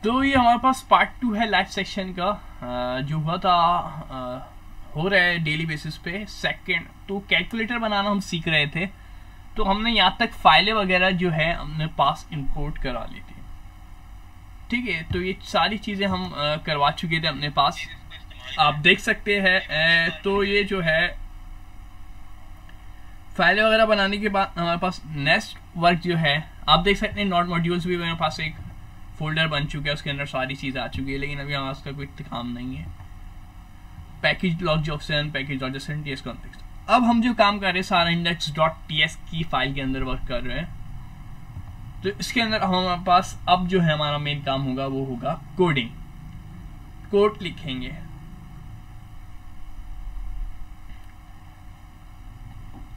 तो ये हमारे पास पार्ट 2 है लाइफ सेक्शन का, जो हुआ था हो रहा है डेली बेसिस पे। सेकंड तो कैलकुलेटर बनाना हम सीख रहे थे, तो हमने यहाँ तक फाइलें वगैरह जो है हमने पास इंपोर्ट करा ली थी। ठीक है, तो ये सारी चीजें हम करवा चुके थे अपने पास, आप देख सकते हैं। तो ये जो है फाइलें वगैरह बनाने के बाद हमारे पास नेक्स्ट वर्क जो है आप देख सकते हैं। नॉट मॉड्यूल्स भी मेरे पास एक फोल्डर बन चुका है, उसके अंदर सारी चीज़ आ चुकी है, लेकिन अभी हमारे उसका कोई काम नहीं है। पैकेज लॉजिक्शन, पैकेज लॉजिक्शन, टीएस कॉन्टेक्स्ट। अब हम जो काम कर रहे हैं सारा index.ts की फाइल के अंदर वर्क कर रहे हैं। तो इसके अंदर हमारे पास अब जो है हमारा मेन काम होगा वो होगा कोडिंग। कोड लिखेंगे।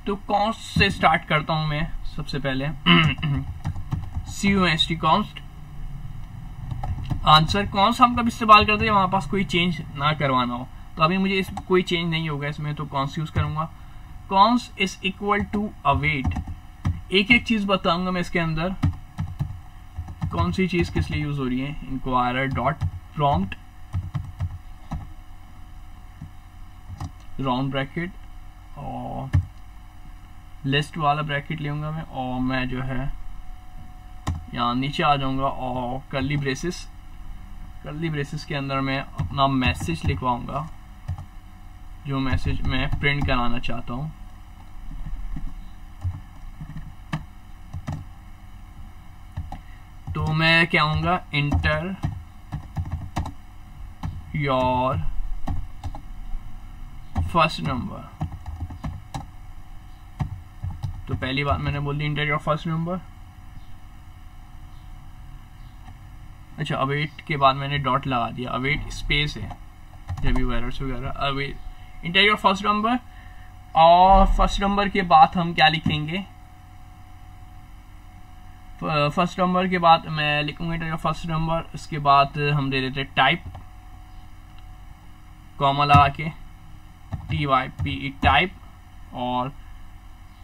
तो कॉन्स्ट से स्टार्ट करता हूं मैं सबसे पहले। CONST const answer. कॉन्स्ट हम कब इस्तेमाल करते हैं हमारे पास कोई चेंज ना करवाना हो, तो अभी मुझे कोई चेंज नहीं होगा इसमें, तो कॉन्स्ट यूज करूंगा। Const is equal to await. एक एक चीज बताऊंगा मैं इसके अंदर, कौन सी चीज किस लिए यूज हो रही है। Inquirer dot prompt round bracket और लिस्ट वाला ब्रैकेट लूंगा मैं, और मैं जो है यहाँ नीचे आ जाऊंगा और कर्ली ब्रेसेस के अंदर मैं अपना मैसेज लिखवाऊंगा, जो मैसेज मैं प्रिंट कराना चाहता हूँ। तो मैं क्या कहूँगा, इंटर योर फर्स्ट नंबर। तो पहली बात मैंने बोल दी इंटर योर फर्स्ट नंबर। अच्छा, अवेट के बाद मैंने डॉट लगा दिया, अवेट स्पेस है जब भी एरर्स वगैरह। Await inter your first number, और फर्स्ट नंबर के बाद हम क्या लिखेंगे, फर्स्ट नंबर के बाद मैं लिखूंगा इंटर योर फर्स्ट नंबर। इसके बाद हम दे देते टाइप, कॉमा लगा के TYPE टाइप। और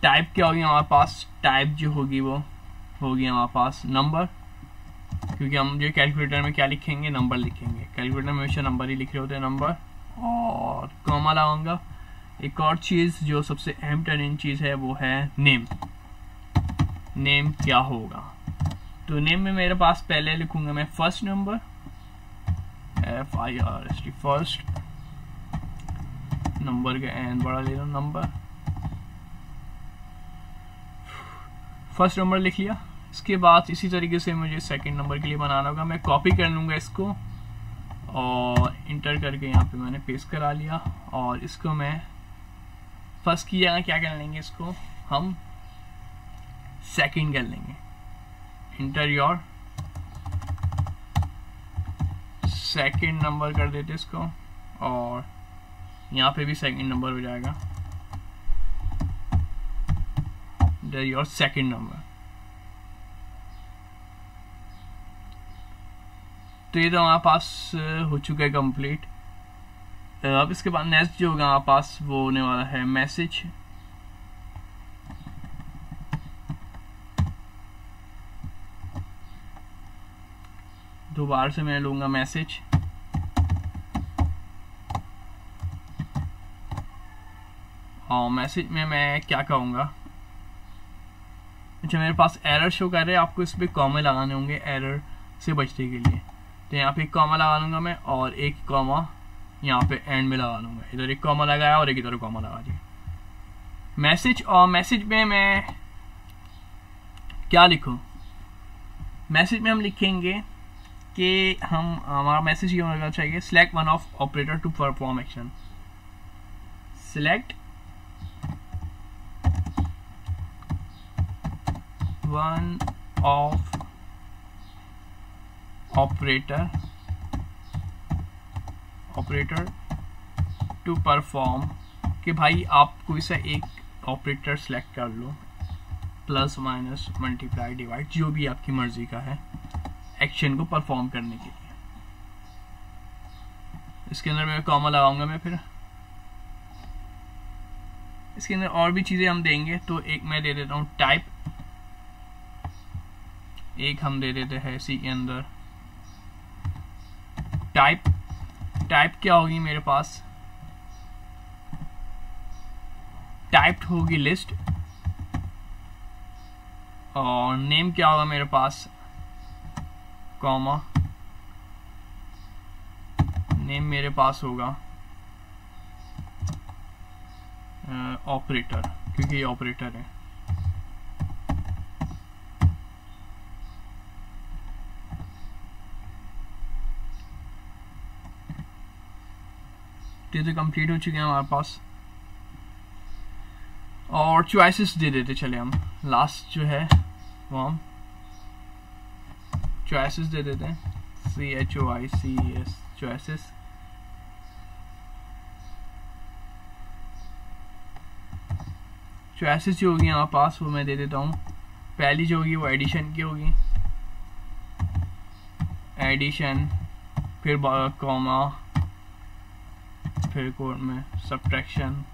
टाइप क्या होगी हमारे पास, टाइप जो होगी वो होगी हमारे पास नंबर, क्योंकि हम जो कैलकुलेटर में क्या लिखेंगे, नंबर लिखेंगे। कैलकुलेटर में हमेशा नंबर ही लिख रहे होते हैं, नंबर। और कॉमा लगाऊंगा। एक और चीज जो सबसे अहम तरीन चीज है वो है नेम। नेम क्या होगा, तो नेम में मेरे पास पहले लिखूंगा मैं first number, FIRST first number का एन बड़ा ले लो, नंबर। फर्स्ट नंबर लिख लिया। इसके बाद इसी तरीके से मुझे सेकंड नंबर के लिए बनाना होगा। मैं कॉपी कर लूंगा इसको और इंटर करके यहाँ पे मैंने पेस्ट करा लिया। और इसको मैं फर्स्ट की जगह क्या कर लेंगे, इसको हम सेकंड कर लेंगे। इंटर योर सेकंड नंबर कर देते इसको, और यहाँ पे भी सेकंड नंबर हो जाएगा, इंटर योर सेकंड नंबर। तो ये तो हमारे पास हो चुका है कंप्लीट। अब इसके बाद नेक्स्ट जो होगा हमारे पास वो होने वाला है मैसेज। दोबारा से मैं लूंगा मैसेज, और मैसेज में मैं क्या कहूँगा। अच्छा, मेरे पास एरर शो कर रहे हैं, आपको इस पर कॉमा लगाने होंगे एरर से बचने के लिए। तो यहाँ पे एक कॉमा लगा लूंगा मैं, और एक कॉमा यहाँ पे एंड में लगा लूंगा। इधर एक कॉमा लगाया और एक इधर कॉमा लगा दिया। मैसेज, और मैसेज में मैं क्या लिखूं, मैसेज में हम लिखेंगे कि हमारा मैसेज ये होना चाहिए, select one of operator to perform action. Select one of operator to perform, कि भाई आप कोई सा एक ऑपरेटर सेलेक्ट कर लो, प्लस माइनस मल्टीप्लाई डिवाइड जो भी आपकी मर्जी का है, एक्शन को परफॉर्म करने के लिए। इसके अंदर मैं कॉमा लगाऊंगा मैं, फिर इसके अंदर और भी चीजें हम देंगे। तो एक मैं दे देता हूं टाइप, एक हम दे देते हैं इसी के अंदर टाइप क्या होगी मेरे पास, टाइप्ड होगी लिस्ट, और नेम क्या होगा मेरे पास, कॉमा, नेम मेरे पास होगा ऑपरेटर, क्योंकि ये ऑपरेटर है। चीजें कंप्लीट हो चुकी हैं हमारे पास, और चॉइसेस दे देते चले हम, लास्ट जो है वो हम चॉइसेस दे देते हैं, CHOICES चॉइसेस। चॉइसेस जो होगी हमारे पास वो मैं दे देता हूँ। पहली जो होगी वो एडिशन की होगी, एडिशन, फिर कॉमा, फिर कोड में सब्ट्रैक्शन,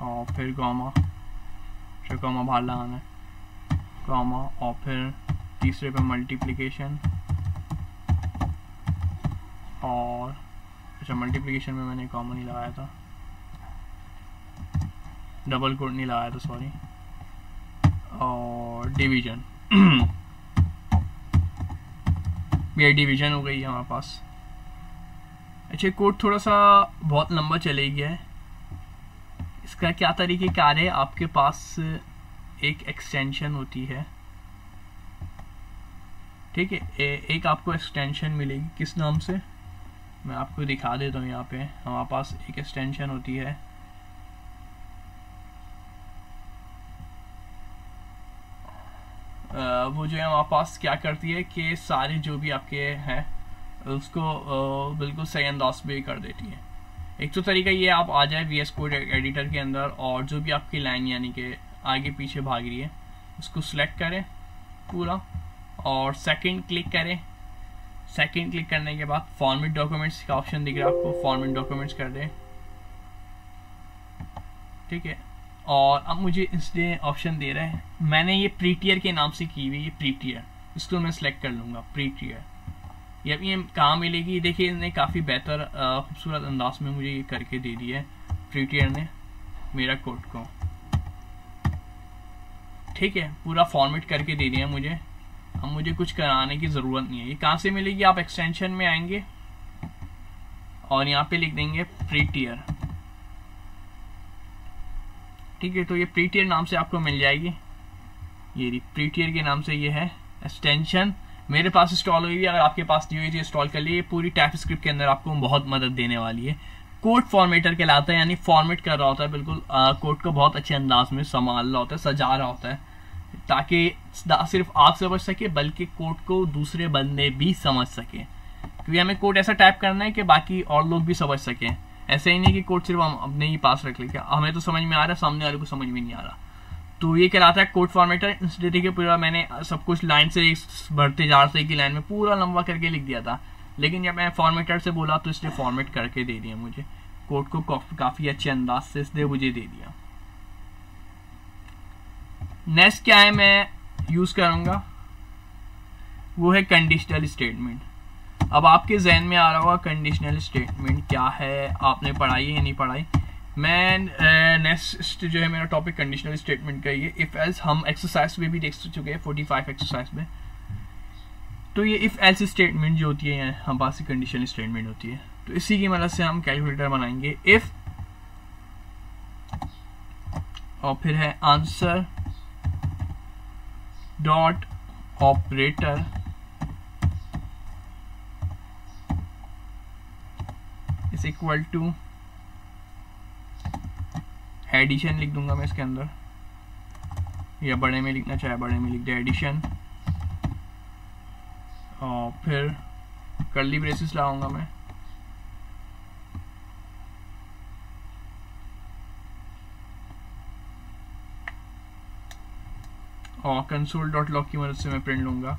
और फिर कॉमा, फिर कॉमा बाहर लगाना है, कॉमा, और फिर तीसरे पे मल्टीप्लिकेशन, और अच्छा मल्टीप्लिकेशन में मैंने कॉमा नहीं लगाया था, डबल कोड नहीं लगाया था सॉरी, और डिवीजन ये डिवीजन हो गई है हमारे पास। अच्छा कोड थोड़ा सा बहुत लंबा चले गया है, इसका क्या तरीक़ेकार है, आपके पास एक एक्सटेंशन होती है, ठीक है, एक आपको एक्सटेंशन मिलेगी, किस नाम से मैं आपको दिखा देता हूँ। यहाँ पे हमारे पास एक एक्सटेंशन होती है, वो जो है हमारे पास क्या करती है कि सारे जो भी आपके हैं उसको बिल्कुल सही अंदाज में कर देती है। एक तो तरीका ये, आप आ जाए VS कोड एडिटर के अंदर और जो भी आपकी लाइन यानी कि आगे पीछे भाग रही है उसको सिलेक्ट करें पूरा, और सेकंड क्लिक करें। सेकंड क्लिक करने के बाद फॉर्मेट डॉक्यूमेंट्स का ऑप्शन दिख रहा है आपको, फॉर्मेट डॉक्यूमेंट्स कर दें, ठीक है। और अब मुझे इसलिए ऑप्शन दे रहा है, मैंने ये प्रीटियर के नाम से की हुई, ये प्रीटियर, इसको मैं सिलेक्ट कर लूँगा प्रीटियर। ये कहाँ मिलेगी, देखिए इसने काफ़ी बेहतर खूबसूरत अंदाज में मुझे ये करके दे दिया है प्रीटियर ने मेरा कोड को, ठीक है, पूरा फॉर्मेट करके दे दिया मुझे। अब मुझे कुछ कराने की ज़रूरत नहीं है। ये कहाँ से मिलेगी, आप एक्सटेंशन में आएंगे और यहाँ पे लिख देंगे प्रीटियर, ठीक है। तो ये प्रीटियर नाम से आपको मिल जाएगी, ये प्रीटियर के नाम से ये है एक्सटेंशन, मेरे पास इंस्टॉल हुई है। अगर आपके पास नहीं हुई तो इंस्टॉल कर लिए, पूरी टाइपस्क्रिप्ट के अंदर आपको बहुत मदद देने वाली है। कोड फॉर्मेटर कहलाता है, यानी फॉर्मेट कर रहा होता है, बिल्कुल कोड को बहुत अच्छे अंदाज में संभाल रहा होता है, सजा रहा होता है, ताकि सिर्फ आप समझ सके बल्कि कोड को दूसरे बंदे भी समझ सके, क्योंकि हमें कोड ऐसा टाइप करना है कि बाकी और लोग भी समझ सकें। ऐसे ही नहीं कि कोड सिर्फ हम अपने ही पास रख लें, हमें तो समझ में आ रहा है, सामने वाले को समझ में नहीं आ रहा। तो ये कहलाता है कोड फॉर्मेटर। इसलिए देखिए पूरा मैंने सब कुछ लाइन से बढ़ते जा रहे की लाइन में पूरा लंबा करके लिख दिया था, लेकिन जब मैं फॉर्मेटर से बोला तो इसलिए फॉर्मेट करके दे दिया मुझे, कोड को काफी अच्छे अंदाज से इसलिए मुझे दे दिया। नेक्स्ट क्या है मैं यूज करूंगा, वो है कंडीशनल स्टेटमेंट। अब आपके जहन में आ रहा होगा कंडीशनल स्टेटमेंट क्या है, आपने पढ़ाई है या नहीं पढ़ाई। मैं नेक्स्ट जो है मेरा टॉपिक कंडीशनल स्टेटमेंट का ही है। इफ एल्स हम एक्सरसाइज में भी देख चुके हैं 45 एक्सरसाइज में। तो ये इफ एल्स स्टेटमेंट जो होती है हम पास ही कंडीशनल स्टेटमेंट होती है। तो इसी की मदद से हम कैलकुलेटर बनाएंगे। इफ और फिर है answer dot operator is equal to addition लिख दूंगा मैं इसके अंदर, या बड़े में लिखना चाहे बड़े में लिख दे एडिशन, और फिर कर्ली ब्रेसेस लगाऊंगा मैं, और कंसोल डॉट लॉग की मदद से मैं प्रिंट लूंगा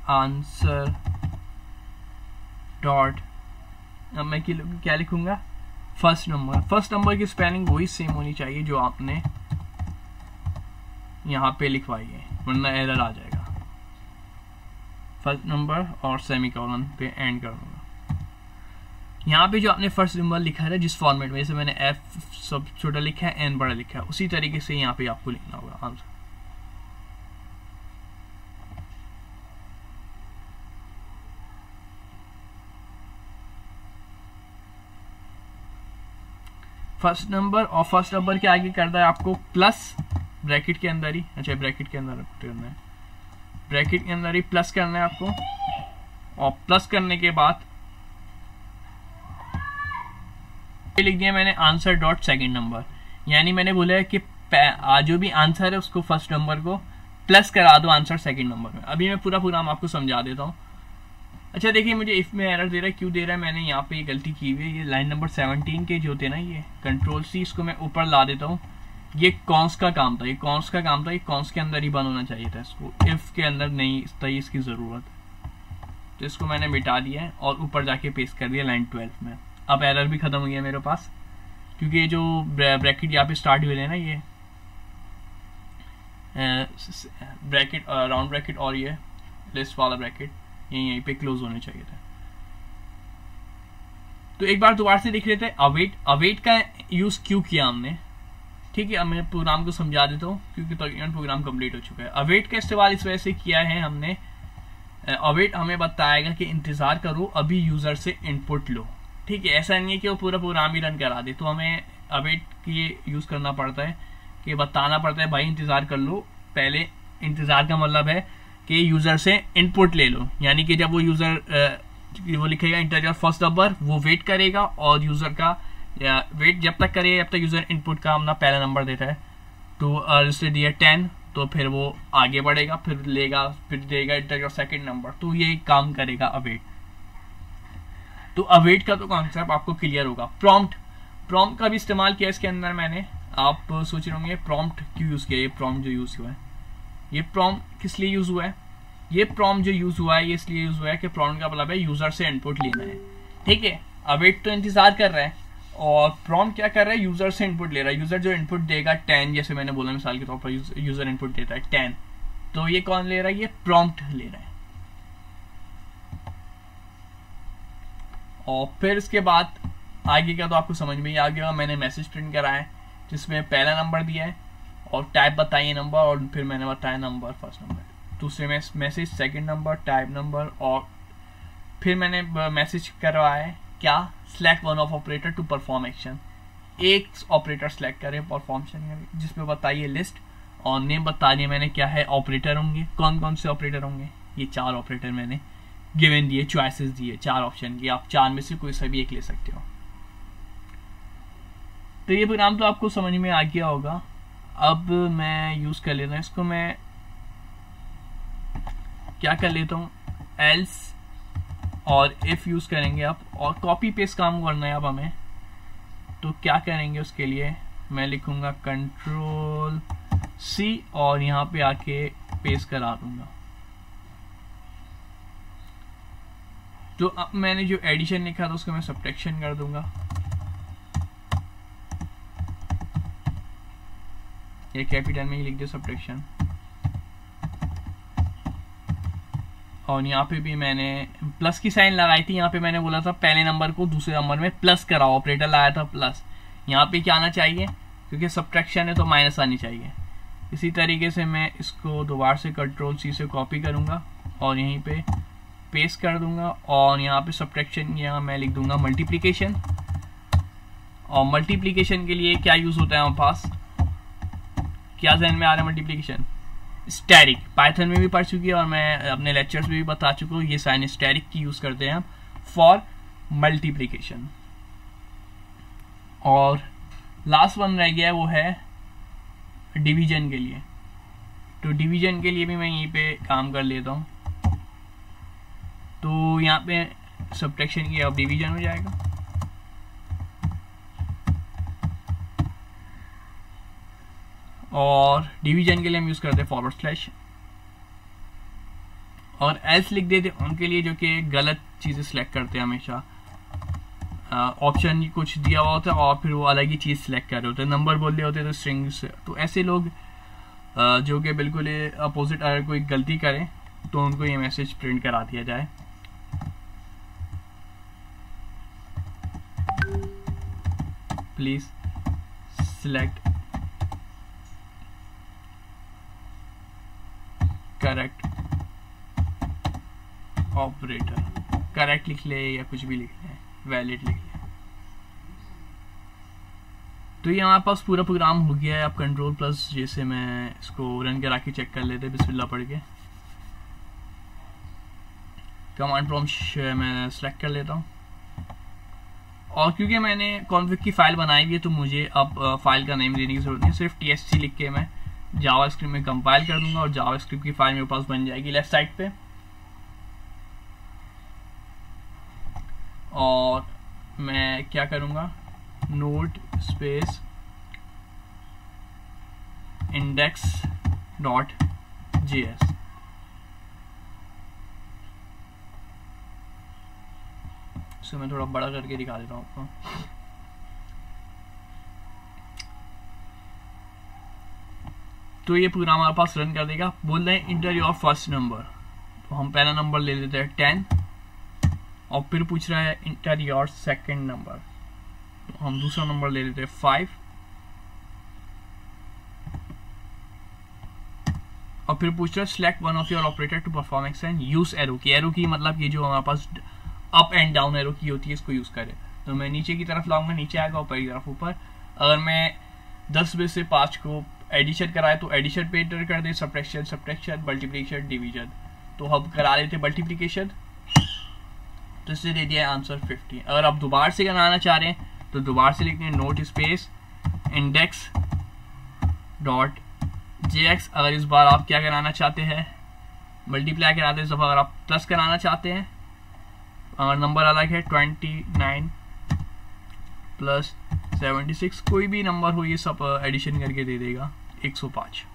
आंसर डॉट, अब मैं क्या लिखूंगा फर्स्ट नंबर की स्पेलिंग वही सेम होनी चाहिए जो आपने यहाँ पे लिखवाई है, वरना एरर आ जाएगा। फर्स्ट नंबर और सेमीकोलन पे एंड कर दूंगा। यहाँ पे जो आपने फर्स्ट सिंबल लिखा है जिस फॉर्मेट में, जैसे मैंने एफ सब छोटा लिखा है, एन बड़ा लिखा है, उसी तरीके से यहाँ पे आपको लिखना होगा आंसर। फर्स्ट नंबर, और फर्स्ट नंबर के आगे करना है आपको प्लस, ब्रैकेट के अंदर ही, अच्छा ब्रैकेट के अंदर करना है, ब्रैकेट के अंदर ही प्लस करना है आपको। और प्लस करने के बाद लिख दिया मैंने आंसर डॉट सेकंड नंबर, यानी मैंने बोला है कि जो भी आंसर है उसको फर्स्ट नंबर को प्लस करा दो आंसर सेकंड नंबर में। अभी मैं पूरा प्रोग्राम आपको समझा देता हूँ। अच्छा देखिए, मुझे इफ में एरर दे रहा है, क्यों दे रहा है, मैंने यहाँ पे गलती की हुई है। ये लाइन नंबर 17 के जो थे ना, ये कंट्रोल सी, इसको मैं ऊपर ला देता हूँ। ये कॉन्स का काम था, ये कॉन्स का काम था, ये कॉन्स के अंदर ही बंद होना चाहिए था, इसको इफ के अंदर नहीं था इसकी जरूरत। तो इसको मैंने मिटा दिया है और ऊपर जाके पेस्ट कर दिया लाइन 12 में। अब एरर भी खत्म हो गया मेरे पास, क्योंकि ये जो ब्रैकेट यहाँ पे स्टार्ट हुए हैं ना, ये ब्रैकेट राउंड ब्रैकेट और ये लिस्ट वाला ब्रैकेट यहीं पे क्लोज होने चाहिए था। तो एक बार दोबारा से देख लेते हैं। अवेट का यूज क्यों किया हमने, ठीक है। अब मैं प्रोग्राम को समझा देता हूँ, क्योंकि तकरीबन प्रोग्राम कंप्लीट हो चुका है। अवेट का इस्तेमाल इस वजह से किया है हमने, अवेट हमें बताएगा कि इंतजार करो, अभी यूजर से इनपुट लो, ठीक है। ऐसा नहीं है कि वो पूरा प्रोग्राम ही रन करा दे, तो हमें अवेट की यूज करना पड़ता है कि बताना पड़ता है भाई इंतजार कर लो। पहले इंतजार का मतलब है कि यूजर से इनपुट ले लो, यानी कि जब वो यूजर वो लिखेगा इंटीजर फर्स्ट नंबर, वो वेट करेगा और यूजर का वेट जब तक करेगा जब तक यूजर इनपुट का अपना पहला नंबर देता है। तो रजिस्टर दिया 10, तो फिर वो आगे बढ़ेगा, फिर लेगा, फिर देगा इंटीजर सेकंड नंबर, तो ये काम करेगा अवेट। तो अवेट का तो कॉन्सेप्ट आपको क्लियर होगा। प्रॉम्प्ट का भी इस्तेमाल किया इसके अंदर मैंने। आप सोच रहे होंगे प्रॉम्प्ट क्यों यूज किया, ये प्रॉम्प्ट जो यूज हुआ है, ये प्रॉम्प्ट किस लिए यूज हुआ है, ये प्रॉम्प्ट जो यूज हुआ है ये इसलिए यूज हुआ है कि प्रॉम्प्ट का मतलब है यूजर से इनपुट लेना है, ठीक है। अवेट तो इंतजार कर रहा है और प्रॉम्प्ट क्या कर रहा है, यूजर से इनपुट ले रहा है। यूजर जो इनपुट देगा 10, जैसे मैंने बोला मिसाल के तौर पर यूजर इनपुट देता है 10, तो ये कौन ले रहा है, ये प्रॉम्प्ट ले रहा है। और फिर इसके बाद आगे का तो आपको समझ में ही आ गया। मैंने मैसेज प्रिंट करा है जिसमें पहला नंबर दिया है और टाइप बताइए नंबर, और फिर मैंने बताया नंबर फर्स्ट नंबर, दूसरे में message second number, type number, और फिर मैंने मैसेज करवाया है क्या, select one of operator to perform action. एक ऑपरेटर सेलेक्ट करें परफॉर्म जिसमें बताइए लिस्ट, और नेम बता दिया मैंने क्या है, ऑपरेटर होंगे, कौन कौन से ऑपरेटर होंगे, ये 4 ऑपरेटर मैंने गिवन दिए, चॉइसेस दिए 4 ऑप्शन की, आप 4 में से कोई सा भी एक ले सकते हो। तो ये प्रोग्राम तो आपको समझ में आ गया होगा। अब मैं यूज कर लेता हूँ इसको, मैं क्या कर लेता हूँ, एल्स और इफ यूज करेंगे आप, और कॉपी पेस्ट काम करना है अब हमें। तो क्या करेंगे उसके लिए, मैं लिखूंगा कंट्रोल सी और यहाँ पे आके पेस्ट करा दूंगा। तो अब मैंने जो एडिशन लिखा था उसको मैं सब्ट्रैक्शन कर दूंगा, ये कैपिटल में ही लिख दिया सब्ट्रैक्शन। और यहाँ पे भी मैंने प्लस की साइन लगाई थी, यहाँ पे मैंने बोला था पहले नंबर को दूसरे नंबर में प्लस कराओ, ऑपरेटर लाया था प्लस, यहाँ पे क्या आना चाहिए क्योंकि सब्ट्रैक्शन है तो माइनस आनी चाहिए। इसी तरीके से मैं इसको दोबारा से कंट्रोल सी से कॉपी करूंगा और यहीं पे पेस्ट कर दूंगा, और यहाँ पे सब्ट्रैक्शन यहाँ मैं लिख दूंगा मल्टीप्लिकेशन। और मल्टीप्लिकेशन के लिए क्या यूज होता है हमारे पास, क्या ध्यान में आ रहा है, मल्टीप्लिकेशन स्टैटिक, पाइथन में भी पढ़ चुकी है और मैं अपने लेक्चर्स में भी बता चुका हूँ। ये साइन स्टैटिक की यूज करते हैं हम फॉर मल्टीप्लिकेशन। और लास्ट वन रह गया वो है डिवीजन के लिए। तो डिवीजन के लिए भी मैं यहीं पे काम कर लेता हूँ। तो यहाँ पे सब्ट्रैक्शन की अब डिवीजन हो जाएगा, और डिवीजन के लिए हम यूज करते हैं फॉरवर्ड स्लैश, और एल्स लिख देते हैं उनके लिए जो कि गलत चीजें सिलेक्ट करते हैं हमेशा। ऑप्शन कुछ दिया हुआ होता है और फिर वो अलग ही चीज़ सिलेक्ट कर रहे होते हैं, नंबर बोल रहे होते हैं तो स्ट्रिंग्स। तो ऐसे लोग जो कि बिल्कुल अपोजिट अगर कोई गलती करें तो उनको ये मैसेज प्रिंट करा दिया जाए। Please select correct operator, correct लिख ले या कुछ भी लिख ले, वैलिड लिख ले। तो ये हमारे पास पूरा प्रोग्राम हो गया है। अब कंट्रोल प्लस जैसे मैं इसको रन करा के चेक कर लेते बिस्मिल्लाह पढ़ के। कमांड प्रॉम्प्ट मैं सेलेक्ट कर लेता हूँ और क्योंकि मैंने कॉन्फ़िग की फाइल बनाई हुई है तो मुझे अब फाइल का नेम देने की जरूरत नहीं, सिर्फ TSC लिख के मैं जावास्क्रिप्ट में कंपाइल कर दूंगा और जावास्क्रिप्ट की फाइल मेरे पास बन जाएगी लेफ्ट साइड पे। और मैं क्या करूंगा, नोट स्पेस index.js, इसको मैं थोड़ा बड़ा करके दिखा देता हूँ आपको। तो ये प्रोग्राम हमारे पास रन कर देगा। बोल रहे हैं इंटर योर फर्स्ट नंबर, तो हम पहला नंबर ले लेते हैं 10 और फिर पूछ रहा है इंटर योर सेकंड नंबर, तो हम दूसरा नंबर ले लेते हैं 5 और फिर पूछ रहा है select one of your operator to perform action, use arrow key. Arrow key मतलब ये जो हमारे पास up and down arrow key होती है इसको यूज करें। तो मैं नीचे की तरफ लाऊंगा, नीचे आएगा, ऊपर की तरफ ऊपर। अगर मैं 10 में से 5 को एडिशन कराए तो एडिशन पे एंटर कर दे, सब्ट्रैक्शन सब्ट्रैक्शन, मल्टीप्लिकेशन डिवीजन। तो हम करा लेते मल्टीप्लिकेशन, तो इससे दे दिया आंसर 50। अगर आप दोबारा से कराना चाह रहे हैं तो दोबारा से लिखते हैं नोट स्पेस index.js। अगर इस बार आप क्या कराना चाहते हैं, मल्टीप्लाई कराते हैं। अगर आप प्लस कराना चाहते हैं, अगर नंबर अलग है 29 प्लस 76, कोई भी नंबर हो ये सब एडिशन करके दे देगा 105।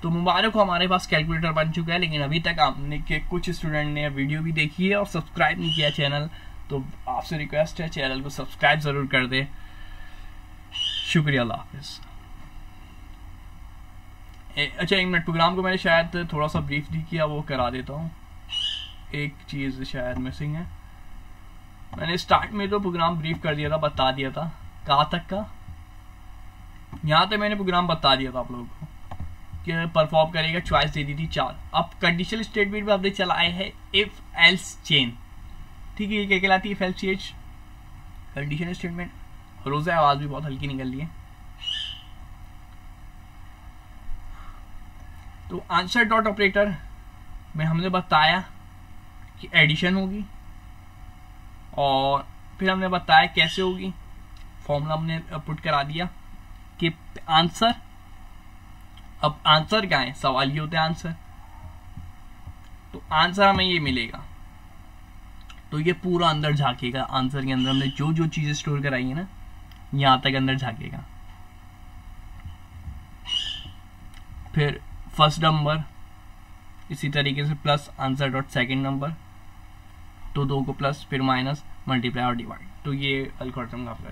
तो मुबारक हो, हमारे पास कैलकुलेटर बन चुका है। लेकिन अभी तक आपने के कुछ स्टूडेंट ने वीडियो भी देखी है और सब्सक्राइब नहीं किया चैनल, तो आपसे रिक्वेस्ट है चैनल को सब्सक्राइब जरूर कर दे। शुक्रिया, अल्लाह हाफिज। अच्छा, 1 मिनट, प्रोग्राम को मैंने शायद थोड़ा सा ब्रीफ नहीं किया, वो करा देता हूँ। एक चीज शायद मिसिंग है। मैंने स्टार्ट में तो प्रोग्राम ब्रीफ कर दिया था, बता दिया था कहाँ तक का, यहाँ तक मैंने प्रोग्राम बता दिया था आप लोगों को कि परफॉर्म करेगा। चॉइस दे दी थी 4। अब कंडीशनल स्टेटमेंट में हमने चलाए है इफ एल्स चेन। ठीक है, ये क्या कहलाती है, if else chain conditional statement. रोजा आवाज भी बहुत हल्की निकल रही है। तो आंसर डॉट ऑपरेटर में हमने बताया कि एडिशन होगी और फिर हमने बताया कैसे होगी। फॉर्मूला हमने पुट करा दिया कि आंसर, अब आंसर क्या है, सवाल ये होता है आंसर। तो आंसर हमें ये मिलेगा, तो ये पूरा अंदर झांकेगा। आंसर के अंदर हमने जो जो चीजें स्टोर कराई है ना, यहां तक अंदर झांकेगा। फिर फर्स्ट नंबर इसी तरीके से plus answer dot second number, तो 2 को प्लस, फिर माइनस, मल्टीप्लाई और डिवाइड। तो ये एल्गोरिथम का आपका